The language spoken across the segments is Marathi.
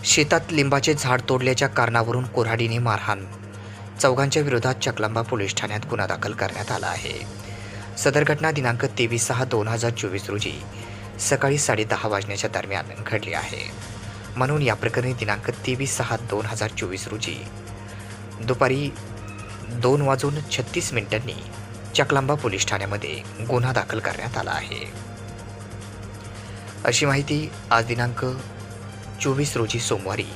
शेतात लिंबाचे झाड तोडल्याच्या कारणावरून कुऱ्हाडीने मारहाण. चौघांच्या विरोधात चकलांबा पोलीस ठाण्यात गुन्हा दाखल करण्यात आला आहे. सदर घटना दिनांक 23/6/2024 रोजी सकाळी 10:30 वाजण्याच्या दरम्यान घडली आहे. म्हणून या प्रकरणी दिनांक 23/6/2024 रोजी दुपारी 2:36 चकलांबा पोलीस ठाण्यामध्ये गुन्हा दाखल करण्यात आला आहे. अशी माहिती आज दिनांक 24 रोजी सोमवारी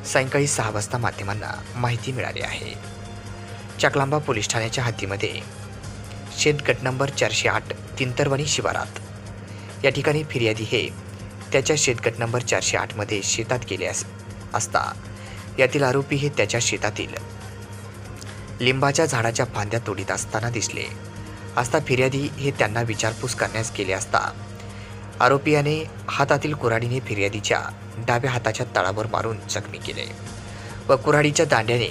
सायंकाळी 6 वाजता माध्यमांना माहिती मिळाली आहे. चकलांबा पोलीस ठाण्याच्या हद्दीमध्ये शेतगट नंबर 408 तिंतरवणी शिवारात या ठिकाणी फिर्यादी हे त्याच्या शेतगट नंबर 408 मध्ये शेतात गेले असता यातील आरोपी हे त्याच्या शेतातील लिंबाच्या झाडाच्या फांद्या तोडीत असताना दिसले असता फिर्यादी हे त्यांना विचारपूस करण्यास गेले असता आरोपी याने हातातील कुऱ्हाडीने फिर्यादीच्या डाव्या हाताच्या तळावर मारून जखमी केले व कुऱ्हाडीच्या दांड्याने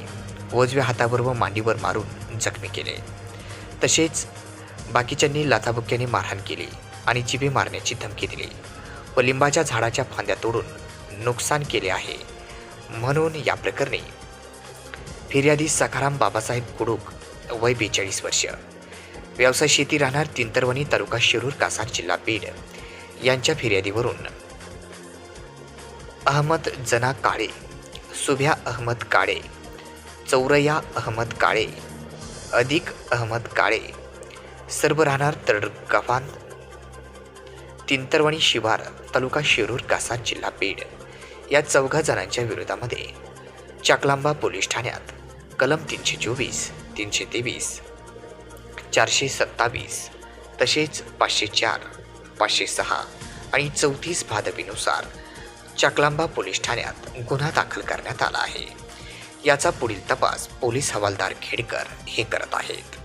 उजव्या हातावर व मांडीवर मारून जखमी केले. तसेच बाकीच्यांनी लाथाबुक्क्याने मारहाण केली आणि जिवे मारण्याची धमकी दिली व लिंबाच्या झाडाच्या फांद्या तोडून नुकसान केले आहे. म्हणून या प्रकरणी फिर्यादी सखाराम बाबासाहेब कुडूक वय 42 वर्ष, व्यवसाय शेती, राहणार तिंतरवणी, तालुका शिरूर, कासार, जिल्हा बीड यांच्या फिर्यादीवरून अहमद जना काळे, सुभ्या अहमद काळे, चौरया अहमद काळे, अधिक अहमद काळे, सर्व राहणार तडगावान, तिंतरवणी शिवार, तालुका शिरूर, कासार, जिल्हा बीड या 4 जणांच्या विरोधामध्ये चकलांबा पोलीस ठाण्यात कलम 324, 323, 427 तसेच 504, 506 आणि 34 भादवीनुसार चकलांबा पोलीस ठाण्यात गुन्हा दाखल करण्यात आला आहे. याचा पुढील तपास पोलीस हवालदार खेडकर हे करत आहेत.